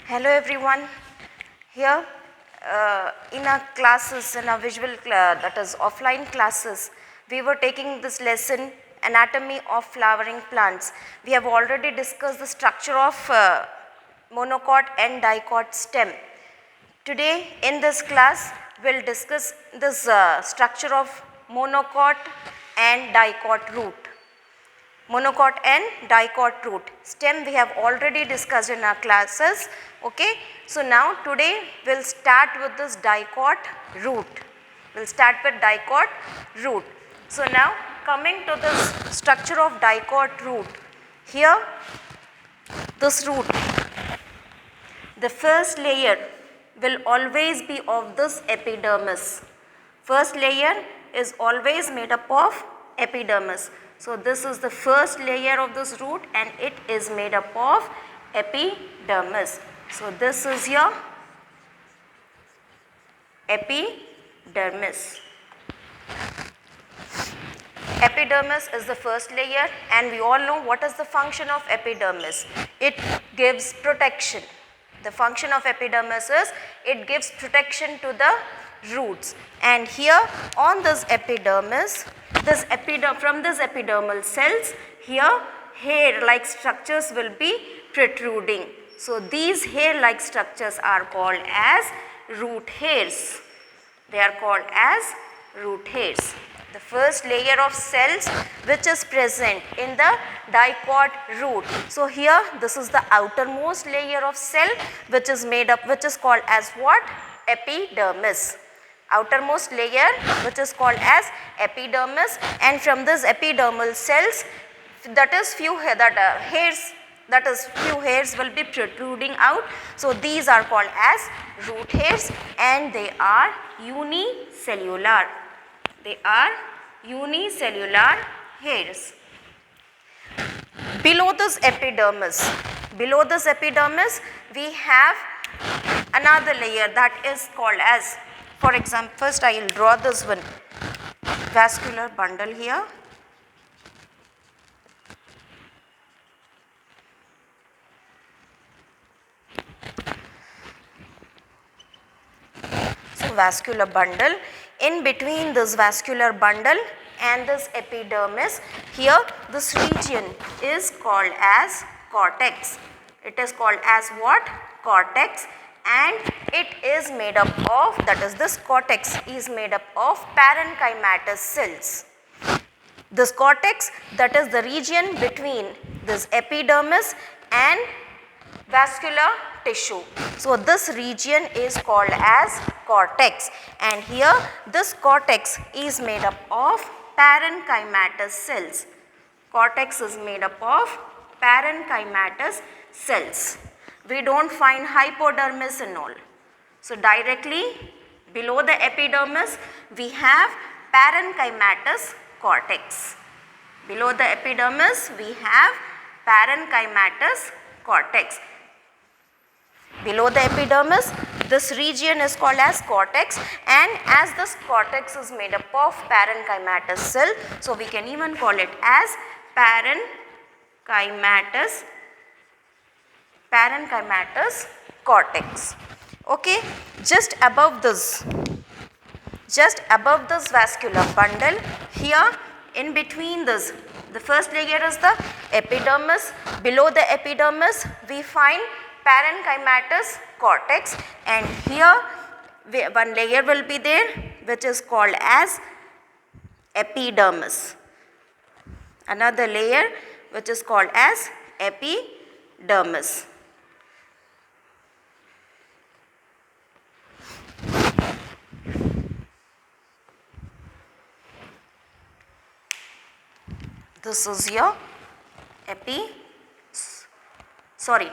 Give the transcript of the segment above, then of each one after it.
Hello everyone. Here in our classes, in our that is offline classes, we were taking this lesson anatomy of flowering plants. We have already discussed the structure of monocot and dicot stem. Today in this class we will discuss this structure of monocot and dicot root. Monocot and dicot root. Stem we have already discussed in our classes. Okay. So, now today we will start with this dicot root. We will start with dicot root. So, now coming to this structure of dicot root. Here this root, the first layer will always be of this epidermis. First layer is always made up of epidermis. So, this is the first layer of this root and it is made up of epidermis. So, this is your epidermis. Epidermis is the first layer and we all know what is the function of epidermis. It gives protection. The function of epidermis is it gives protection to the roots, and here on this epidermis, from this epidermal cells, here hair like structures will be protruding. So, these hair like structures are called as root hairs. They are called as root hairs. The first layer of cells which is present in the dicot root. So, here this is the outermost layer of cell which is made up, which is called as what? Epidermis. Outermost layer which is called as epidermis, and from this epidermal cells, that is few hairs will be protruding out. So, these are called as root hairs and they are unicellular. They are unicellular hairs. Below this epidermis, we have another layer that is called as, for example, first I will draw this one, vascular bundle here. So, vascular bundle. In between this vascular bundle and this epidermis, here this region is called as cortex. It is called as what? Cortex, and it is made up of, that is this cortex is made up of parenchymatous cells. This cortex, that is the region between this epidermis and vascular tissue. So, this region is called as cortex, and here this cortex is made up of parenchymatous cells. Cortex is made up of parenchymatous cells. We do not find hypodermis and all. So, directly below the epidermis we have parenchymatous cortex. Below the epidermis we have parenchymatous cortex. Below the epidermis, this region is called as cortex, and as this cortex is made up of parenchymatous cell, so we can even call it as parenchymatous cortex. Okay, just above this vascular bundle, here in between this, the first layer is the epidermis. Below the epidermis we find parenchymatous cortex, and here one layer will be there which is called as epidermis. Another layer which is called as epidermis. This is your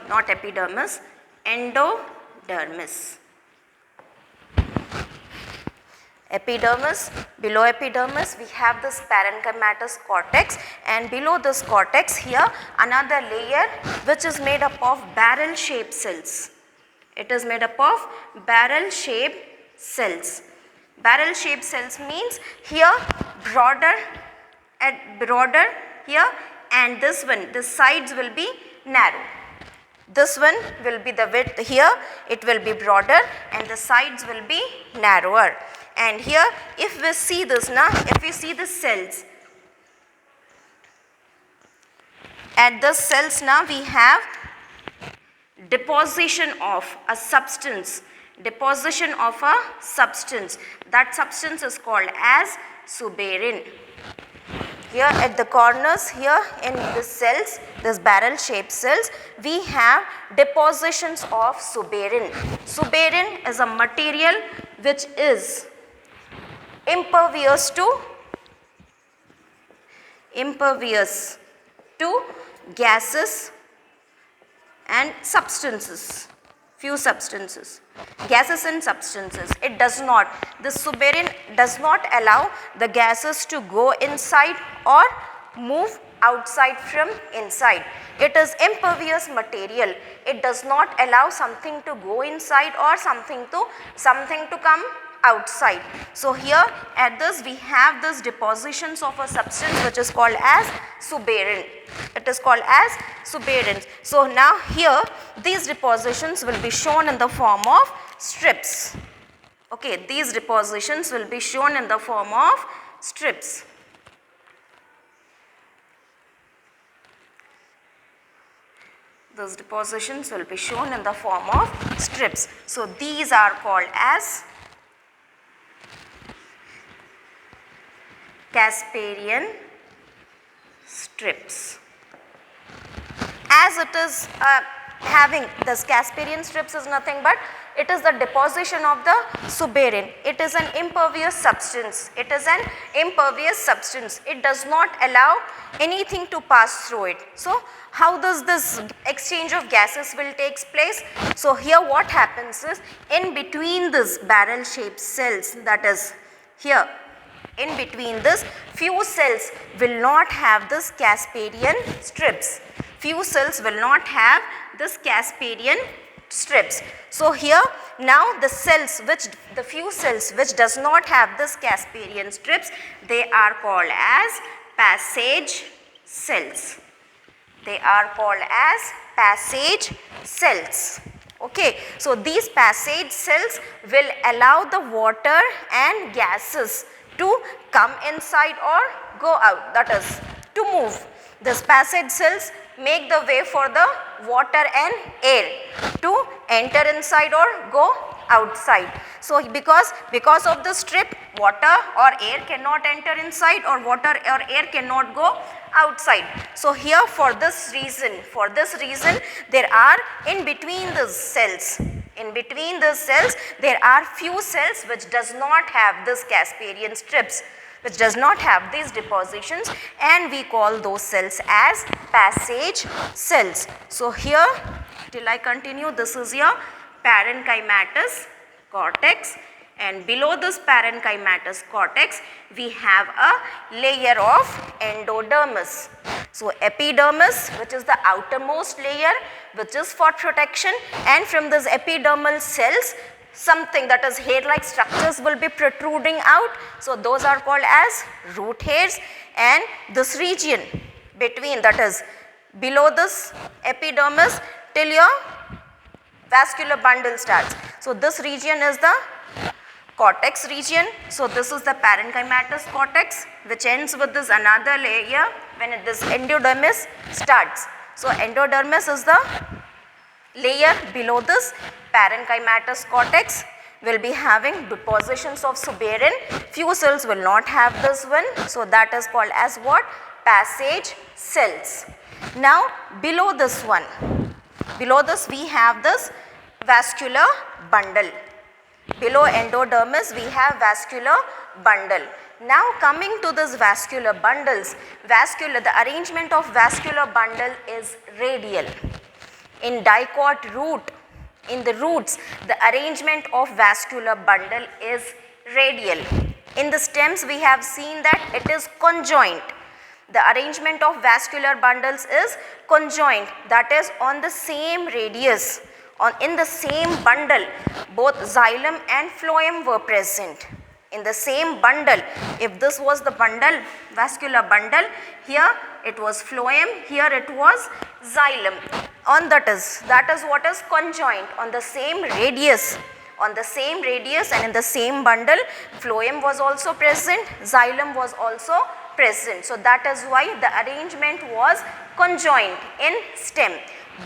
not epidermis, endodermis. Epidermis, below epidermis we have this parenchymatous cortex, and below this cortex here another layer which is made up of barrel shaped cells. It is made up of barrel shaped cells. Barrel shaped cells means here broader here, and this one, the sides will be narrow. This one will be the width here, it will be broader and the sides will be narrower. And here if we see this now, if we see the cells, at the cells now we have deposition of a substance, deposition of a substance. That substance is called as suberin. Here at the corners, here in the cells, this barrel shaped cells, we have depositions of suberin. Suberin is a material which is impervious to gases and substances, few substances, gases and substances. It does not, this suberin does not allow the gases to go inside or move outside from inside. It is impervious material. It does not allow something to go inside or something to come outside. So here at this we have this depositions of a substance which is called as suberin. It is called as suberins. So now here these depositions will be shown in the form of strips. Okay, these depositions will be shown in the form of strips. Those depositions will be shown in the form of strips. So these are called as Casparian strips. As it is having this Casparian strips is nothing but it is the deposition of the suberin. It is an impervious substance. It is an impervious substance. It does not allow anything to pass through it. So how does this exchange of gases will takes place? So here what happens is, in between this barrel shaped cells, that is here, in between this, few cells will not have this Casparian strips. Few cells will not have this Casparian strips. So here now the few cells which does not have this Casparian strips, they are called as passage cells. They are called as passage cells. Okay, so these passage cells will allow the water and gases to come inside or go out, that is to move. These passage cells make the way for the water and air to enter inside or go outside. So because of the strip, water or air cannot enter inside or water or air cannot go outside. So here for this reason there are in between these cells, there are few cells which does not have this Casparian strips, which does not have these depositions, and we call those cells as passage cells. So here till I continue, this is your parenchymatous cortex, and below this parenchymatous cortex we have a layer of endodermis. So epidermis, which is the outermost layer which is for protection, and from this epidermal cells something, that is hair like structures, will be protruding out. So those are called as root hairs, and this region between, that is below this epidermis till your vascular bundle starts. So this region is the cortex region. So this is the parenchymatous cortex which ends with this another layer when this endodermis starts. So endodermis is the layer below this parenchymatous cortex, will be having depositions of suberin. Few cells will not have this one, so that is called as what? Passage cells. Now below this one, below this we have this vascular bundle. Below endodermis we have vascular bundle. Now coming to this vascular bundles, the arrangement of vascular bundle is radial. In dicot root, in the roots, the arrangement of vascular bundle is radial. In the stems we have seen that it is conjoint. The arrangement of vascular bundles is conjoint, that is on the same radius, in the same bundle, both xylem and phloem were present. In the same bundle, if this was the bundle, vascular bundle, here it was phloem, here it was xylem. on that is what is conjoined on the same radius. On the same radius and in the same bundle, phloem was also present, xylem was also present. So that is why the arrangement was conjoined in stem.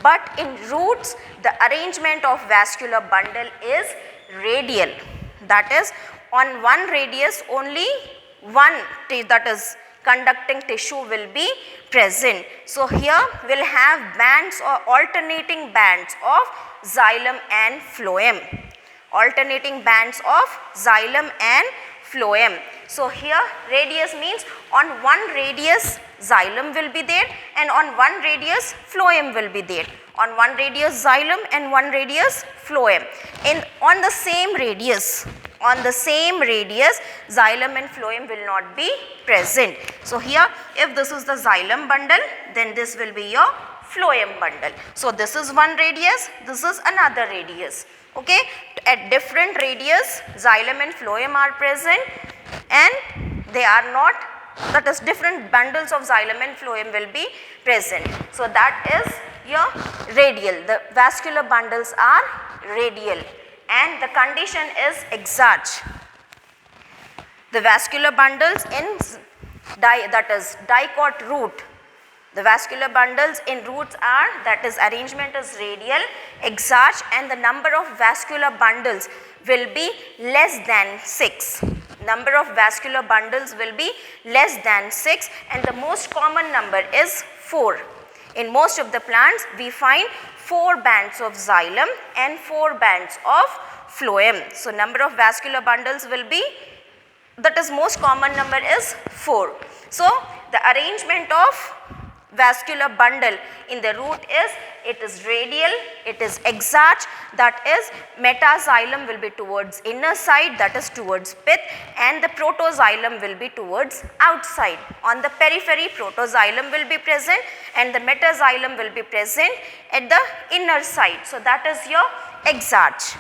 But in roots, the arrangement of vascular bundle is radial. That is, on one radius only one, that is conducting tissue will be present. So here we will have bands or alternating bands of xylem and phloem. Alternating bands of xylem and phloem. So here radius means on one radius xylem will be there and on one radius phloem will be there. On one radius xylem and one radius phloem. On the same radius, xylem and phloem will not be present. So here if this is the xylem bundle, then this will be your phloem bundle. So this is one radius, this is another radius. Okay, at different radius xylem and phloem are present and they are not, that is different bundles of xylem and phloem will be present. So that is your radial, the vascular bundles are radial and the condition is exarch. The vascular bundles in that is dicot root. The vascular bundles in roots are, that is arrangement is radial, exarch and the number of vascular bundles will be less than 6. Number of vascular bundles will be less than 6 and the most common number is 4. In most of the plants we find 4 bands of xylem and 4 bands of phloem. So number of vascular bundles will be, that is most common number is 4. So the arrangement of vascular bundle in the root is, it is radial, it is exarch, that is metaxylem will be towards inner side, that is towards pith, and the protoxylem will be towards outside. On the periphery protoxylem will be present and the metaxylem will be present at the inner side. So that is your exarch.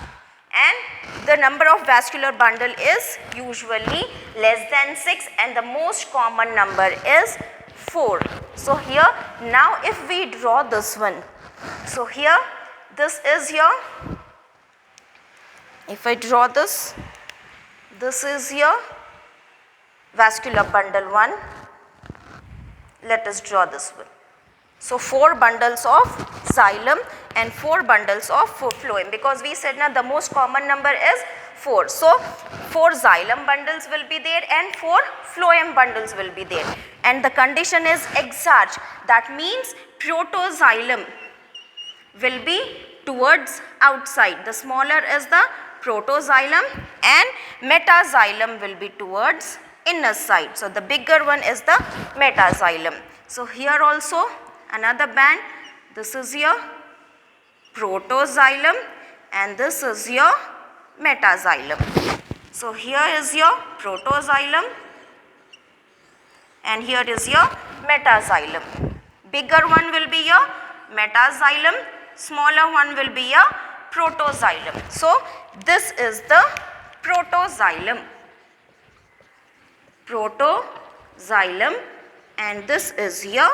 And the number of vascular bundle is usually less than 6 and the most common number is 4. So here now if we draw this one, so here this is your, if I draw this is your vascular bundle 1, let us draw this one. So 4 bundles of xylem and 4 bundles of phloem, because we said now the most common number is 4. So 4 xylem bundles will be there and 4 phloem bundles will be there and the condition is exarch, that means protoxylem will be towards outside. The smaller is the protoxylem and metaxylem will be towards inner side. So the bigger one is the metaxylem. So here also another band, this is your protoxylem and this is your metaxylem. So here is your protoxylem and here is your metaxylem. Bigger one will be your metaxylem, smaller one will be your protoxylem. So this is the protoxylem. Protoxylem and this is your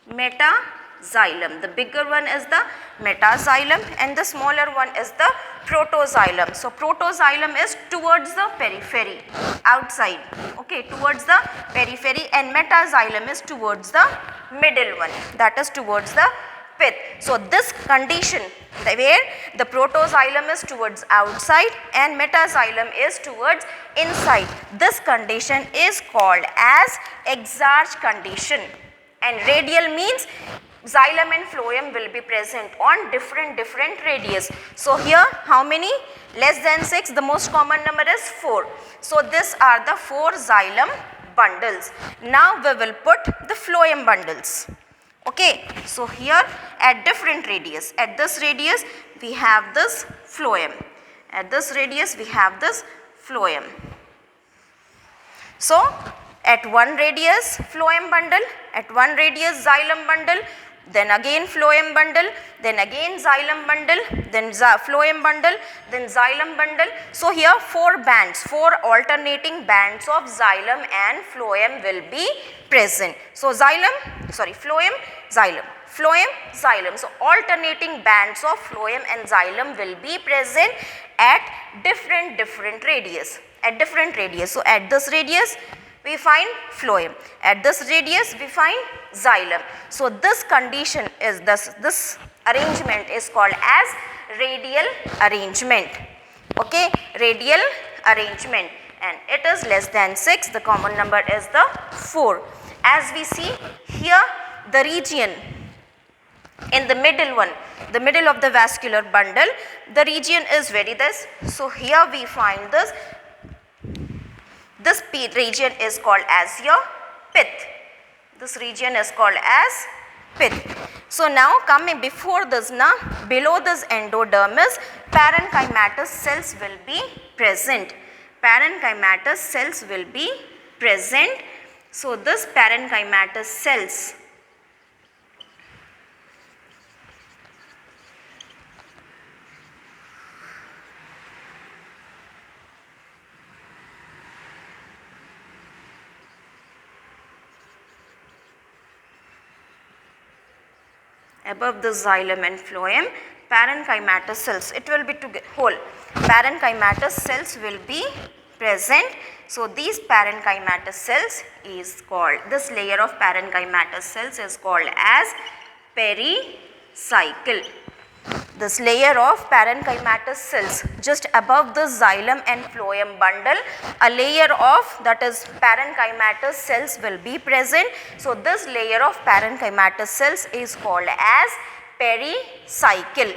metaxylem. The bigger one is the metaxylem and the smaller one is the protoxylem. So protoxylem is towards the periphery, outside, okay, towards the periphery, and metaxylem is towards the middle one, that is towards the pith. So this condition where the protoxylem is towards outside and metaxylem is towards inside, this condition is called as exarch condition. And radial means xylem and phloem will be present on different radius. So here how many? Less than 6, the most common number is 4. So these are the 4 xylem bundles. Now we will put the phloem bundles. Okay, so here at different radius, at this radius we have this phloem, at this radius we have this phloem. So at one radius phloem bundle, at one radius xylem bundle, then again phloem bundle, then again xylem bundle, then phloem bundle, then xylem bundle. So here 4 bands, 4 alternating bands of xylem and phloem will be present. So phloem, xylem, phloem, xylem. So alternating bands of phloem and xylem will be present at different radius, So at this radius we find phloem, at this radius we find xylem. So this condition is this arrangement is called as radial arrangement. Okay, radial arrangement, and it is less than 6. The common number is the 4. As we see here, the region in the middle one, the middle of the vascular bundle, the region is very this. So here we find this region is called as your pith. This region is called as pith. So now coming before this, now below this endodermis, parenchymatous cells will be present. Parenchymatous cells will be present. So this parenchymatous cells above the xylem and phloem, parenchymatous cells, it will be whole. Parenchymatous cells will be present. So these parenchymatous cells is called, this layer of parenchymatous cells is called as pericycle. This layer of parenchymatous cells just above the xylem and phloem bundle, a layer of that is parenchymatous cells will be present. So this layer of parenchymatous cells is called as pericycle.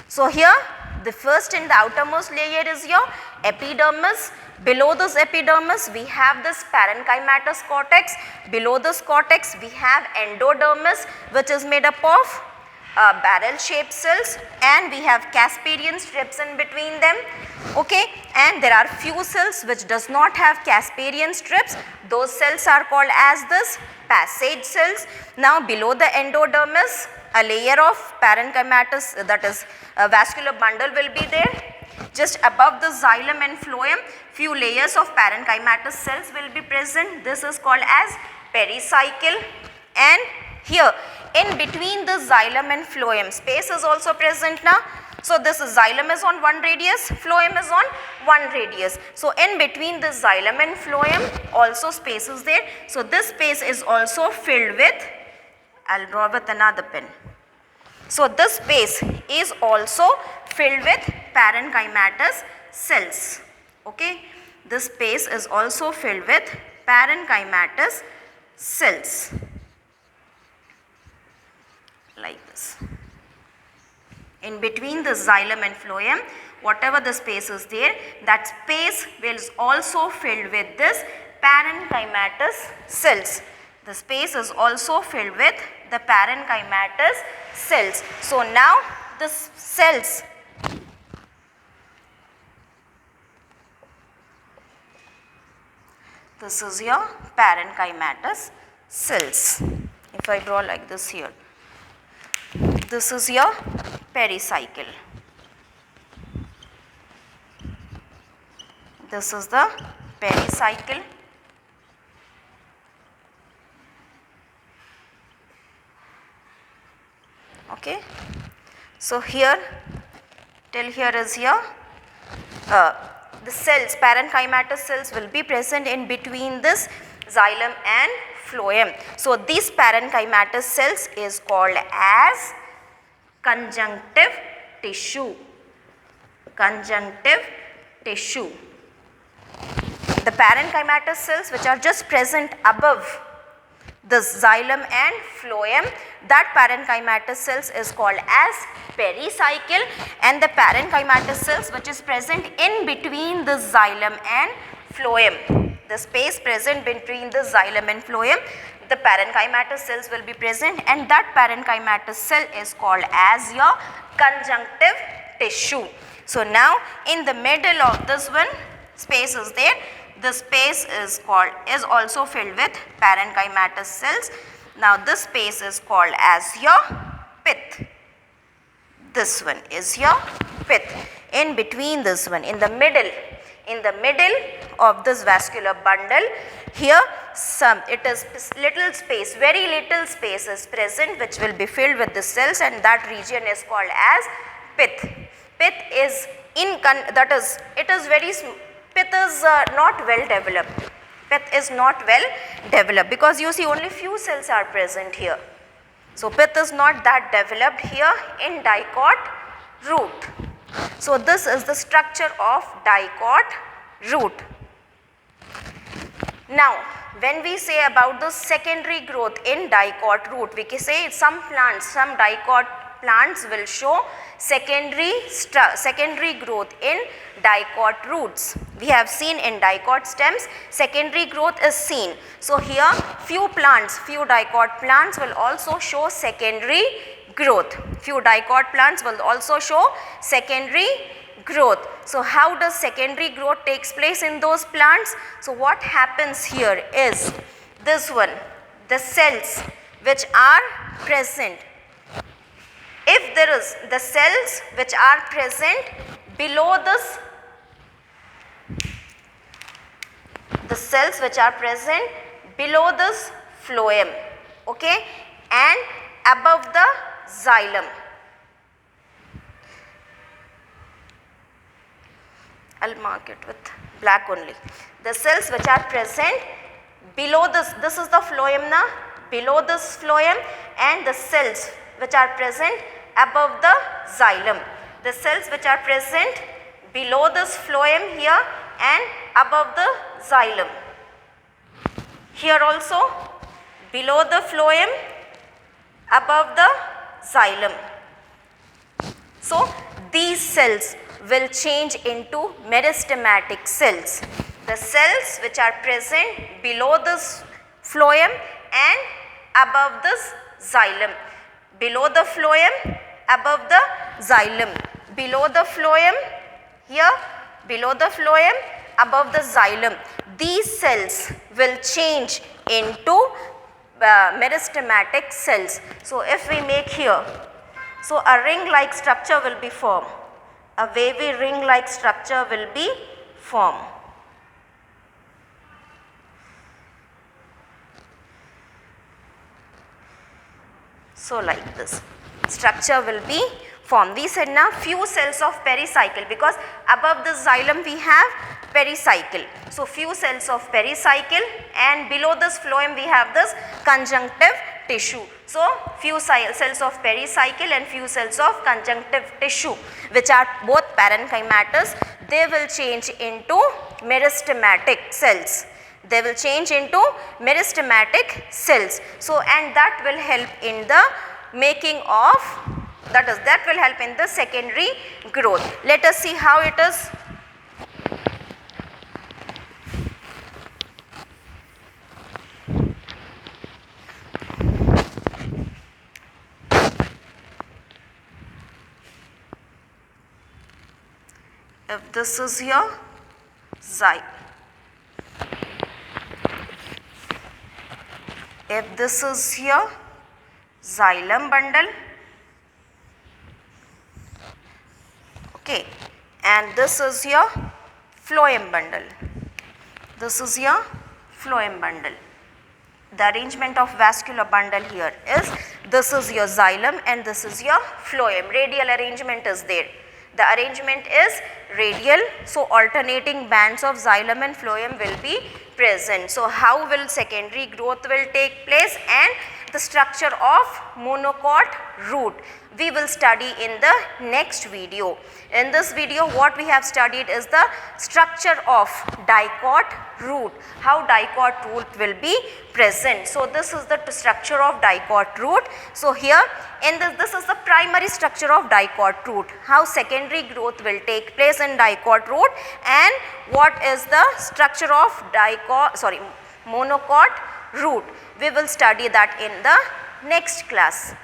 So here the first and the outermost layer is your epidermis. Below this epidermis we have this parenchymatous cortex. Below this cortex we have endodermis, which is made up of barrel shaped cells, and we have Casparian strips in between them. Okay, and there are few cells which does not have Casparian strips. Those cells are called as this passage cells. Now below the endodermis, a layer of parenchymatous, that is a vascular bundle will be there. Just above the xylem and phloem, few layers of parenchymatous cells will be present. This is called as pericycle. And here in between the xylem and phloem, space is also present now. So this xylem is on one radius, phloem is on one radius. So in between the xylem and phloem also space is there. So this space is also filled with, I'll draw with another pen. So this space is also filled with parenchymatous cells. Okay, this space is also filled with parenchymatous cells. Like this. In between the xylem and phloem, whatever the space is there, that space will also filled with this parenchymatous cells. The space is also filled with the parenchymatous cells. So now the cells, this is your parenchymatous cells. If I draw like this here, this is your pericycle. This is the pericycle. Okay. So here till here is your the cells, parenchymatous cells will be present in between this xylem and phloem. So these parenchymatous cells is called as conjunctive tissue. Conjunctive tissue. The parenchymatous cells which are just present above this xylem and phloem, that parenchymatous cells is called as pericycle, and the parenchymatous cells which is present in between the xylem and phloem, the space present between the xylem and phloem, the parenchymatous cells will be present, and that parenchymatous cell is called as your conjunctive tissue. So now in the middle of this one space is there. The space is also filled with parenchymatous cells. Now this space is called as your pith. This one is your pith. In between this one, in the middle, in the middle of this vascular bundle. Here it is little space, very little space is present which will be filled with the cells, and that region is called as pith. Pith is pith is not well developed. Pith is not well developed because you see only few cells are present here. So pith is not that developed here in dicot root. So this is the structure of dicot root. Now when we say about the secondary growth in dicot root, we can say some dicot plants will show secondary growth in dicot roots. We have seen in dicot stems secondary growth is seen. So here few dicot plants will also show secondary growth. Few dicot plants will also show secondary growth. So how does secondary growth takes place in those plants? So what happens here is this one, the cells which are present. If there is the cells which are present below this, phloem, okay, and above the xylem. I'll mark it with black only. The cells which are present below this is the phloem na, below this phloem, and the cells which are present above the xylem. The cells which are present below this phloem here and above the xylem. Here also below the phloem, above the xylem. So these cells will change into meristematic cells. The cells which are present below this phloem and above this xylem. Below the phloem, above the xylem. Below the phloem, here, below the phloem, above the xylem. These cells will change into meristematic cells. So if we make here, so a ring like structure will be formed. A wavy ring like structure will be formed. So like this structure will be formed. We said now few cells of pericycle, because above the xylem we have pericycle. So few cells of pericycle, and below this phloem we have this conjunctive tissue. So few cells of pericycle and few cells of conjunctive tissue, which are both parenchymatous, they will change into meristematic cells. They will change into meristematic cells. So and that will help in the making of, that will help in the secondary growth. Let us see how it is. If this is your xylem, if this is your xylem bundle, okay, and this is your phloem bundle. This is your phloem bundle. The arrangement of vascular bundle here is, this is your xylem and this is your phloem. Radial arrangement is there. The arrangement is radial, so alternating bands of xylem and phloem will be present. So how will secondary growth will take place, and the structure of monocot root we will study in the next video. In this video what we have studied is the structure of dicot root, how dicot root will be present. So this is the structure of dicot root. So here in this is the primary structure of dicot root, how secondary growth will take place in dicot root, and what is the structure of monocot root. We will study that in the next class.